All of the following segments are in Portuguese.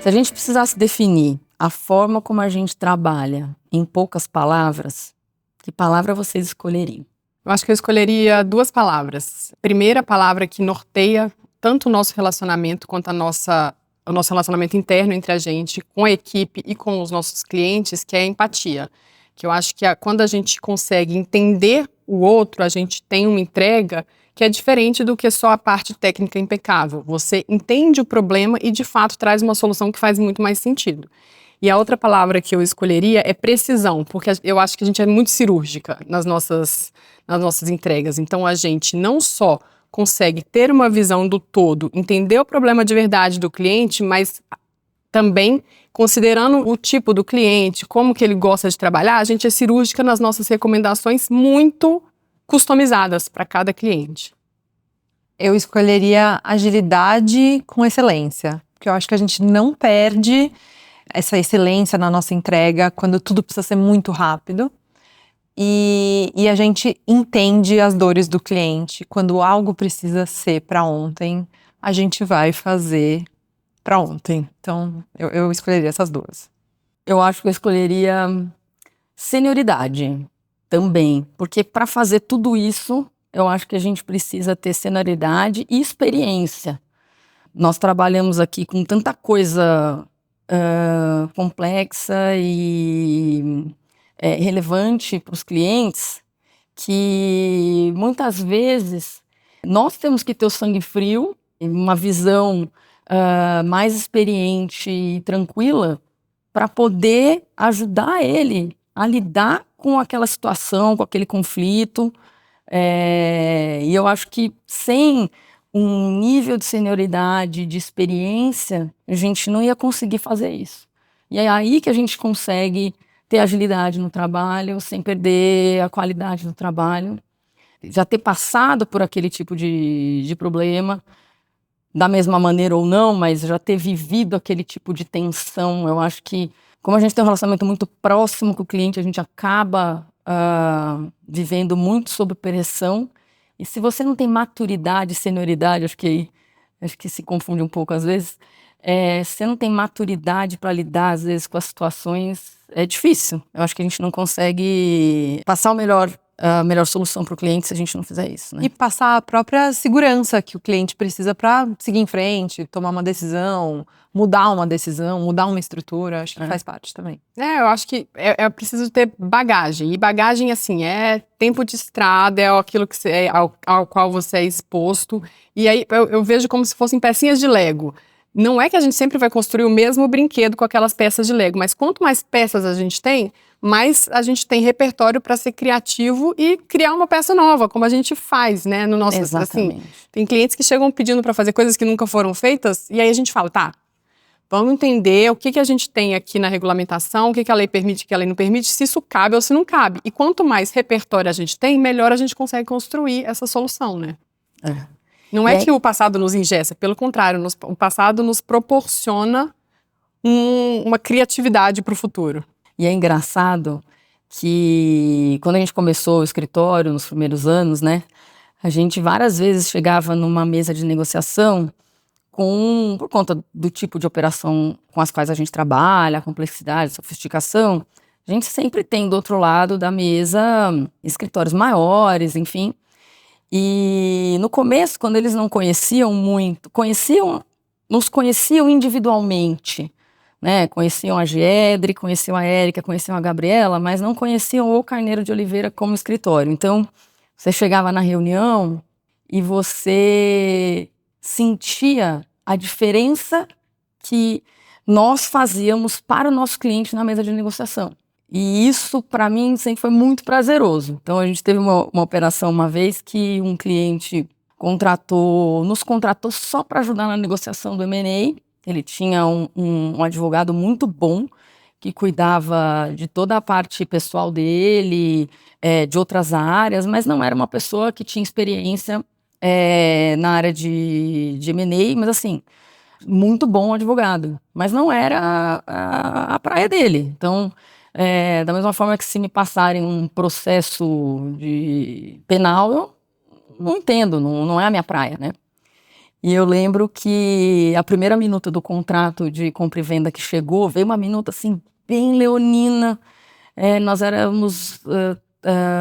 Se a gente precisasse definir a forma como a gente trabalha em poucas palavras, que palavra vocês escolheriam? Eu acho que eu escolheria 2 palavras. Primeira palavra que norteia tanto o nosso relacionamento quanto o nosso relacionamento interno entre a gente, com a equipe e com os nossos clientes, que é a empatia. Que eu acho que quando a gente consegue entender o outro, a gente tem uma entrega que é diferente do que só a parte técnica impecável. Você entende o problema e, de fato, traz uma solução que faz muito mais sentido. E a outra palavra que eu escolheria é precisão, porque eu acho que a gente é muito cirúrgica nas nossas entregas. Então, a gente não só consegue ter uma visão do todo, entender o problema de verdade do cliente, mas também, considerando o tipo do cliente, como que ele gosta de trabalhar, a gente é cirúrgica nas nossas recomendações muito customizadas para cada cliente. Eu escolheria agilidade com excelência, porque eu acho que a gente não perde essa excelência na nossa entrega quando tudo precisa ser muito rápido. E a gente entende as dores do cliente. Quando algo precisa ser para ontem, a gente vai fazer para ontem. Então, eu escolheria essas 2. Eu acho que eu escolheria senioridade também, porque para fazer tudo isso, eu acho que a gente precisa ter senioridade e experiência. Nós trabalhamos aqui com tanta coisa complexa e relevante para os clientes, que muitas vezes nós temos que ter o sangue frio, uma visão mais experiente e tranquila para poder ajudar ele a lidar com aquela situação, com aquele conflito. E eu acho que sem um nível de senioridade, de experiência, a gente não ia conseguir fazer isso. E é aí que a gente consegue ter agilidade no trabalho, sem perder a qualidade do trabalho. Já ter passado por aquele tipo de problema, da mesma maneira ou não, mas já ter vivido aquele tipo de tensão. Eu acho que, como a gente tem um relacionamento muito próximo com o cliente, a gente acaba vivendo muito sob pressão. E se você não tem maturidade, senioridade, acho que se confunde um pouco às vezes, se você não tem maturidade para lidar às vezes com as situações, é difícil. Eu acho que a gente não consegue passar a melhor solução para o cliente se a gente não fizer isso, né? E passar a própria segurança que o cliente precisa para seguir em frente, tomar uma decisão, mudar uma estrutura, acho que faz parte também. Eu acho que é preciso ter bagagem, e bagagem, assim, é tempo de estrada, é aquilo que ao qual você é exposto, e aí eu vejo como se fossem pecinhas de Lego. Não é que a gente sempre vai construir o mesmo brinquedo com aquelas peças de Lego, mas quanto mais peças a gente tem, mais a gente tem repertório para ser criativo e criar uma peça nova, como a gente faz, né? No nosso, Exatamente. assim, tem clientes que chegam pedindo para fazer coisas que nunca foram feitas, e aí a gente fala, tá, vamos entender o que a gente tem aqui na regulamentação, o que a lei permite, o que a lei não permite, se isso cabe ou se não cabe. E quanto mais repertório a gente tem, melhor a gente consegue construir essa solução, né? Não é que o passado nos engessa, pelo contrário, o passado nos proporciona uma criatividade para o futuro. E é engraçado que quando a gente começou o escritório, nos primeiros anos, né, a gente várias vezes chegava numa mesa de negociação por conta do tipo de operação com as quais a gente trabalha, a complexidade, a sofisticação, a gente sempre tem do outro lado da mesa escritórios maiores, enfim. E no começo, quando eles não conheciam muito, nos conheciam individualmente, né? Conheciam a Giedre, conheciam a Érica, conheciam a Gabriela, mas não conheciam o Carneiro de Oliveira como escritório. Então, você chegava na reunião e você sentia a diferença que nós fazíamos para o nosso cliente na mesa de negociação. E isso, para mim, sempre foi muito prazeroso. Então, a gente teve uma operação uma vez que um cliente nos contratou só para ajudar na negociação do M&A. Ele tinha um advogado muito bom, que cuidava de toda a parte pessoal dele, de outras áreas, mas não era uma pessoa que tinha experiência na área de M&A, mas assim, muito bom advogado. Mas não era a praia dele. Então, da mesma forma que se me passarem um processo penal, eu não entendo, não é a minha praia, né? E eu lembro que a primeira minuta do contrato de compra e venda que chegou, veio uma minuta assim, bem leonina. Nós éramos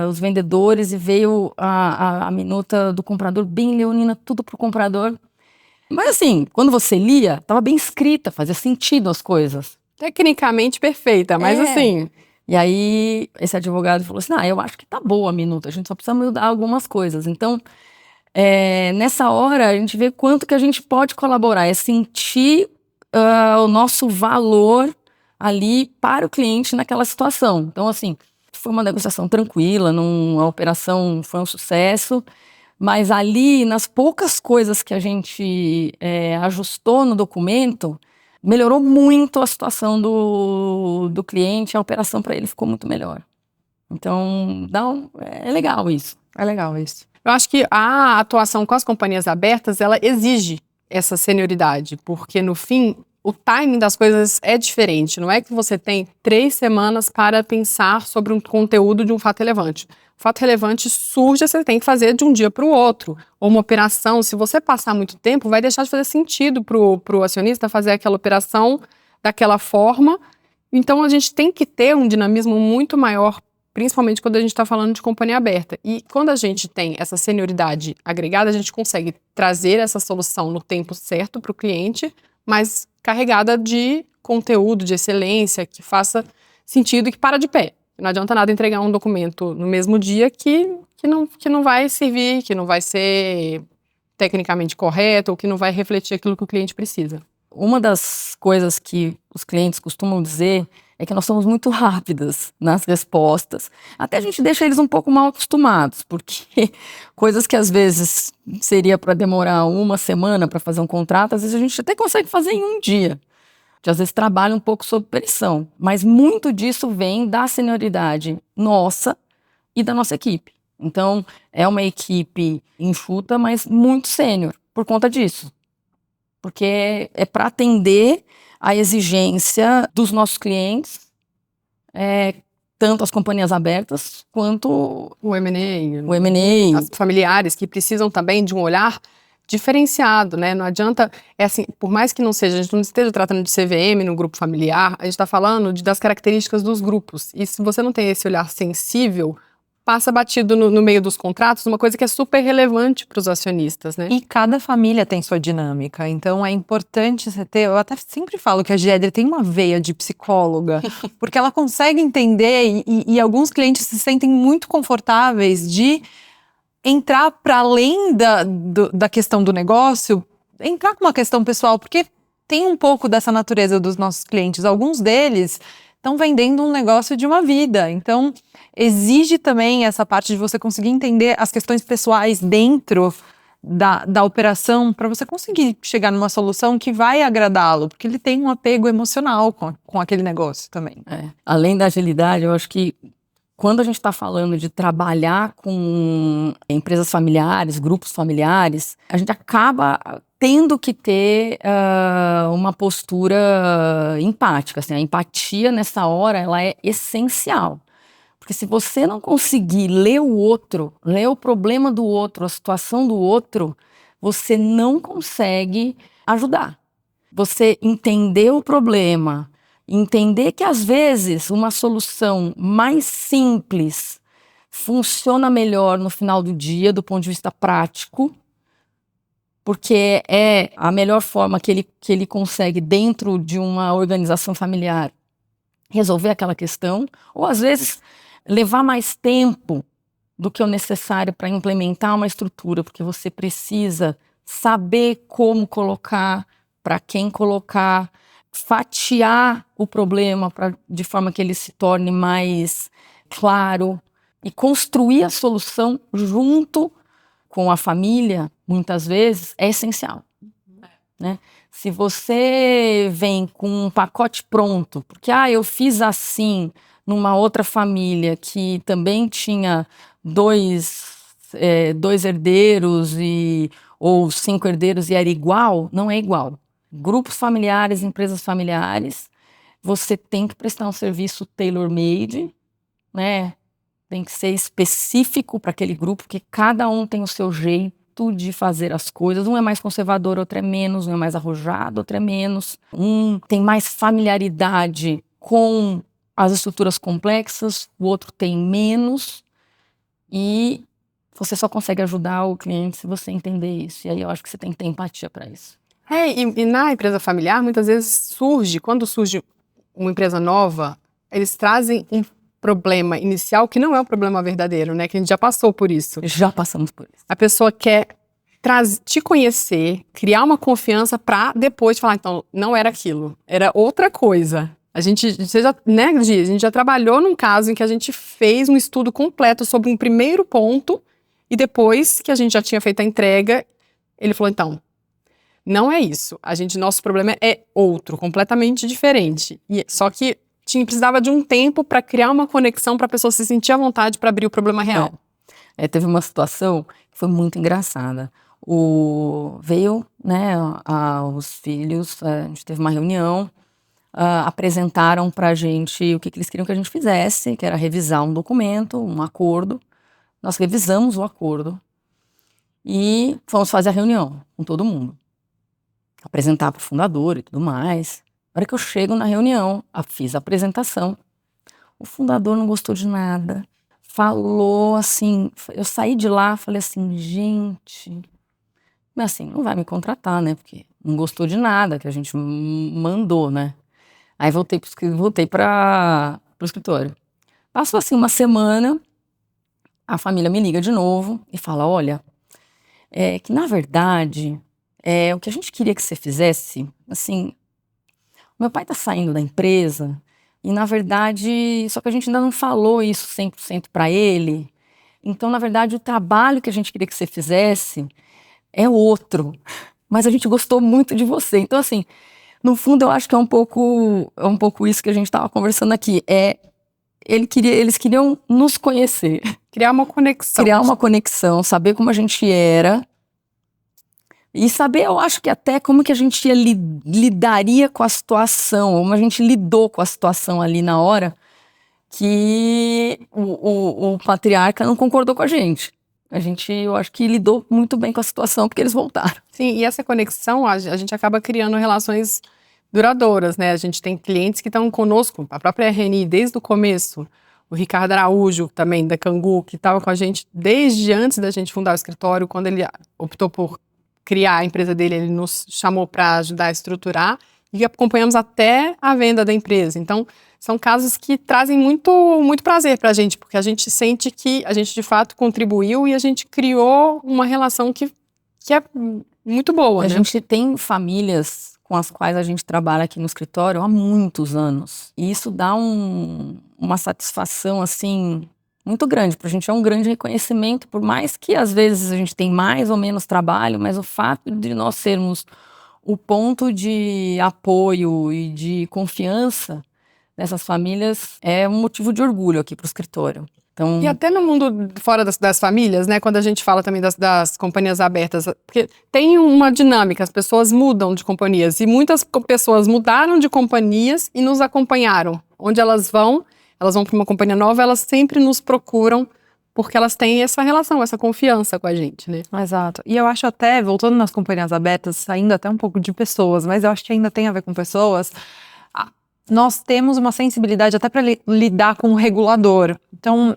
os vendedores e veio a minuta do comprador bem leonina, tudo pro comprador. Mas assim, quando você lia, estava bem escrita, fazia sentido as coisas. Tecnicamente perfeita, mas assim... E aí, esse advogado falou assim, eu acho que tá boa a minuta, a gente só precisa mudar algumas coisas. Então, nessa hora, a gente vê quanto que a gente pode colaborar, é sentir o nosso valor ali para o cliente naquela situação. Então, assim, foi uma negociação tranquila, a operação foi um sucesso, mas ali, nas poucas coisas que a gente ajustou no documento, melhorou muito a situação do cliente, a operação para ele ficou muito melhor. Então, é legal isso. É legal isso. Eu acho que a atuação com as companhias abertas, ela exige essa senioridade, porque no fim, o timing das coisas é diferente. Não é que você tem 3 semanas para pensar sobre um conteúdo de um fato relevante. O fato relevante surge, você tem que fazer de um dia para o outro. Ou uma operação, se você passar muito tempo, vai deixar de fazer sentido para o acionista fazer aquela operação daquela forma. Então, a gente tem que ter um dinamismo muito maior, principalmente quando a gente está falando de companhia aberta. E quando a gente tem essa senioridade agregada, a gente consegue trazer essa solução no tempo certo para o cliente, mas carregada de conteúdo, de excelência, que faça sentido e que para de pé. Não adianta nada entregar um documento no mesmo dia que não vai servir, que não vai ser tecnicamente correto ou que não vai refletir aquilo que o cliente precisa. Uma das coisas que os clientes costumam dizer é que nós somos muito rápidas nas respostas. Até a gente deixa eles um pouco mal acostumados, porque coisas que às vezes seria para demorar 1 semana para fazer um contrato, às vezes a gente até consegue fazer em 1 dia. A gente às vezes trabalha um pouco sob pressão, mas muito disso vem da senioridade nossa e da nossa equipe. Então, é uma equipe enxuta, mas muito sênior, por conta disso. Porque é para atender a exigência dos nossos clientes, tanto as companhias abertas quanto o M&A, as familiares que precisam também de um olhar diferenciado, né? Não adianta, assim, por mais que não seja, a gente não esteja tratando de CVM no grupo familiar, a gente está falando das características dos grupos. E se você não tem esse olhar sensível, passa batido no meio dos contratos, uma coisa que é super relevante para os acionistas, né? E cada família tem sua dinâmica, então é importante você ter, eu até sempre falo que a Giedre tem uma veia de psicóloga, porque ela consegue entender e alguns clientes se sentem muito confortáveis de entrar para além da questão do negócio, entrar com uma questão pessoal, porque tem um pouco dessa natureza dos nossos clientes, alguns deles estão vendendo um negócio de uma vida, então exige também essa parte de você conseguir entender as questões pessoais dentro da operação para você conseguir chegar numa solução que vai agradá-lo, porque ele tem um apego emocional com aquele negócio também. Além da agilidade, eu acho que quando a gente está falando de trabalhar com empresas familiares, grupos familiares, a gente acaba tendo que ter uma postura empática. Assim, a empatia nessa hora ela é essencial. Porque se você não conseguir ler o outro, ler o problema do outro, a situação do outro, você não consegue ajudar. Você entender o problema, entender que às vezes uma solução mais simples funciona melhor no final do dia do ponto de vista prático, porque é a melhor forma que ele consegue dentro de uma organização familiar resolver aquela questão, ou às vezes levar mais tempo do que o necessário para implementar uma estrutura, porque você precisa saber como colocar, para quem colocar, fatiar o problema de forma que ele se torne mais claro e construir a solução junto com a família, muitas vezes, é essencial. Né? Se você vem com um pacote pronto, porque eu fiz assim numa outra família que também tinha dois herdeiros ou 5 herdeiros e era igual, não é igual. Grupos familiares, empresas familiares, você tem que prestar um serviço tailor-made, né? Tem que ser específico para aquele grupo, porque cada um tem o seu jeito, jeito de fazer as coisas. Um é mais conservador, outro é menos. Um é mais arrojado, outro é menos. Um tem mais familiaridade com as estruturas complexas, o outro tem menos. E você só consegue ajudar o cliente se você entender isso. E aí eu acho que você tem que ter empatia para isso. E na empresa familiar, muitas vezes quando surge uma empresa nova, eles trazem um problema inicial que não é o problema verdadeiro, né? Que a gente já passou por isso. Já passamos por isso. A pessoa quer te conhecer, criar uma confiança pra depois falar, então, não era aquilo, era outra coisa. Você já, né, Gi? A gente já trabalhou num caso em que a gente fez um estudo completo sobre um primeiro ponto e depois que a gente já tinha feito a entrega, ele falou, então, não é isso. Nosso problema é outro, completamente diferente. Só que precisava de um tempo para criar uma conexão para a pessoa se sentir à vontade para abrir o problema real. Teve uma situação que foi muito engraçada. Veio, né, os filhos, a gente teve uma reunião, apresentaram pra gente o que eles queriam que a gente fizesse, que era revisar um documento, um acordo. Nós revisamos o acordo e fomos fazer a reunião com todo mundo. Apresentar para o fundador e tudo mais. Na hora que eu chego na reunião, fiz a apresentação. O fundador não gostou de nada. Falou assim, eu saí de lá, falei assim, gente, mas assim, não vai me contratar, né? Porque não gostou de nada que a gente mandou, né? Aí voltei para o escritório. Passou assim uma semana, a família me liga de novo e fala, olha, que na verdade, o que a gente queria que você fizesse, assim, meu pai tá saindo da empresa e na verdade, só que a gente ainda não falou isso 100% para ele. Então, na verdade, o trabalho que a gente queria que você fizesse é outro. Mas a gente gostou muito de você. Então, assim, no fundo, eu acho que é um pouco isso que a gente estava conversando aqui. Eles queriam nos conhecer. Criar uma conexão. Criar uma conexão, saber como a gente era. E saber, eu acho que até como que a gente lidaria com a situação, como a gente lidou com a situação ali na hora que o patriarca não concordou com a gente. Eu acho que lidou muito bem com a situação porque eles voltaram. Sim, e essa conexão, a gente acaba criando relações duradouras, né? A gente tem clientes que estão conosco, a própria RNI desde o começo. O Ricardo Araújo, também, da Cangu, que estava com a gente desde antes da gente fundar o escritório. Quando ele optou por criar a empresa dele, ele nos chamou para ajudar a estruturar e acompanhamos até a venda da empresa. Então, são casos que trazem muito, muito prazer para a gente, porque a gente sente que a gente de fato contribuiu e a gente criou uma relação que é muito boa. A né? gente tem famílias com as quais a gente trabalha aqui no escritório há muitos anos. E isso dá uma satisfação, assim, muito grande. Pra gente é um grande reconhecimento, por mais que às vezes a gente tem mais ou menos trabalho, mas o fato de nós sermos o ponto de apoio e de confiança dessas famílias é um motivo de orgulho aqui pro escritório. Então, e até no mundo fora das famílias, né? Quando a gente fala também das companhias abertas, porque tem uma dinâmica, as pessoas mudam de companhias e muitas pessoas mudaram de companhias e nos acompanharam. Onde elas vão para uma companhia nova, elas sempre nos procuram porque elas têm essa relação, essa confiança com a gente, né? Exato. E eu acho até, voltando nas companhias abertas, saindo até um pouco de pessoas, mas eu acho que ainda tem a ver com pessoas, nós temos uma sensibilidade até para lidar com o regulador. Então,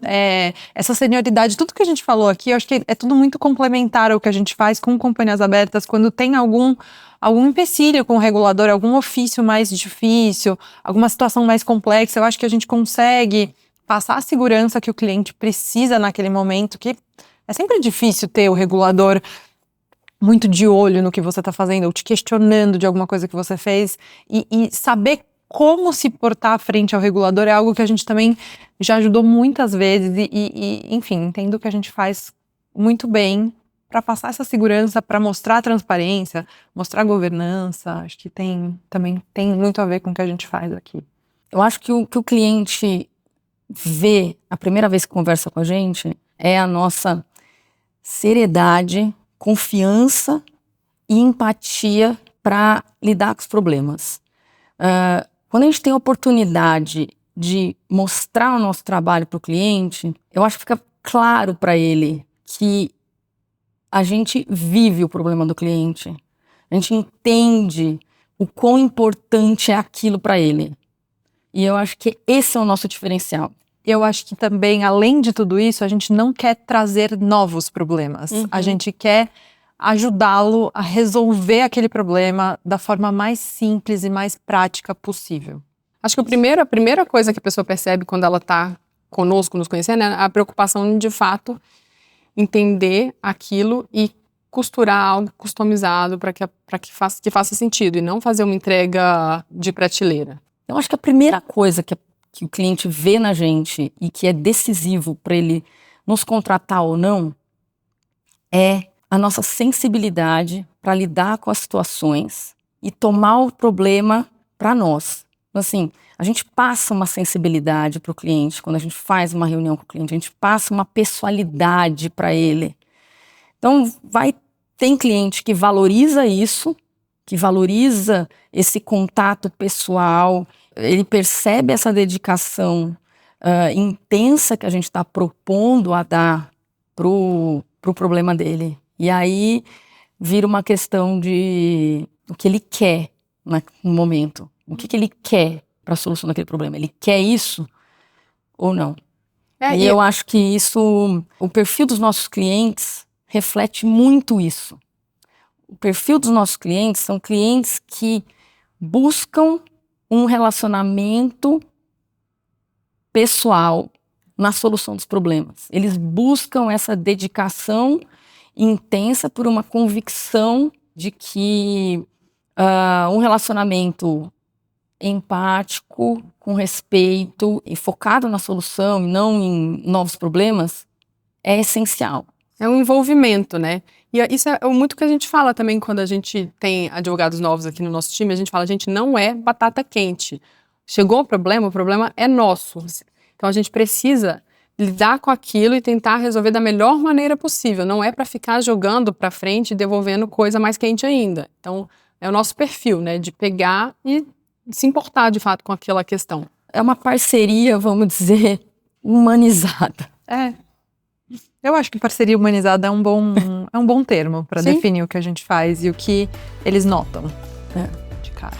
essa senioridade, tudo que a gente falou aqui, eu acho que é tudo muito complementar ao que a gente faz com companhias abertas, quando tem algum empecilho com o regulador, algum ofício mais difícil, alguma situação mais complexa, eu acho que a gente consegue passar a segurança que o cliente precisa naquele momento, que é sempre difícil ter o regulador muito de olho no que você está fazendo, ou te questionando de alguma coisa que você fez, e saber como se portar frente ao regulador é algo que a gente também já ajudou muitas vezes enfim, entendo que a gente faz muito bem para passar essa segurança, para mostrar a transparência, mostrar a governança. Acho que também tem muito a ver com o que a gente faz aqui. Eu acho que o cliente vê, a primeira vez que conversa com a gente, é a nossa seriedade, confiança e empatia para lidar com os problemas. Quando a gente tem a oportunidade de mostrar o nosso trabalho para o cliente, eu acho que fica claro para ele que a gente vive o problema do cliente. A gente entende o quão importante é aquilo para ele. E eu acho que esse é o nosso diferencial. Eu acho que também, além de tudo isso, a gente não quer trazer novos problemas. A gente quer ajudá-lo a resolver aquele problema da forma mais simples e mais prática possível. Acho que a primeira coisa que a pessoa percebe quando ela está conosco, nos conhecendo, é a preocupação de fato entender aquilo e costurar algo customizado para que faça sentido e não fazer uma entrega de prateleira. Eu acho que a primeira coisa que o cliente vê na gente e que é decisivo para ele nos contratar ou não é a nossa sensibilidade para lidar com as situações e tomar o problema para nós. Assim, a gente passa uma sensibilidade para o cliente quando a gente faz uma reunião com o cliente, a gente passa uma pessoalidade para ele. Então, tem cliente que valoriza isso, que valoriza esse contato pessoal, ele percebe essa dedicação intensa que a gente está propondo a dar pro problema dele. E aí vira uma questão de o que ele quer no momento. O que ele quer para a solução daquele problema? Ele quer isso ou não? E eu acho que isso, o perfil dos nossos clientes reflete muito isso. O perfil dos nossos clientes são clientes que buscam um relacionamento pessoal na solução dos problemas. Eles buscam essa dedicação intensa por uma convicção de que um relacionamento empático, com respeito e focado na solução e não em novos problemas é essencial. É um envolvimento, né? E isso é muito que a gente fala também quando a gente tem advogados novos aqui no nosso time, a gente fala, a gente não é batata quente. Chegou o problema é nosso. Então a gente precisa lidar com aquilo e tentar resolver da melhor maneira possível. Não é para ficar jogando para frente e devolvendo coisa mais quente ainda. Então é o nosso perfil, né? De pegar e se importar de fato com aquela questão. É uma parceria, vamos dizer, humanizada. Eu acho que parceria humanizada é um bom termo para definir o que a gente faz e o que eles notam de cara.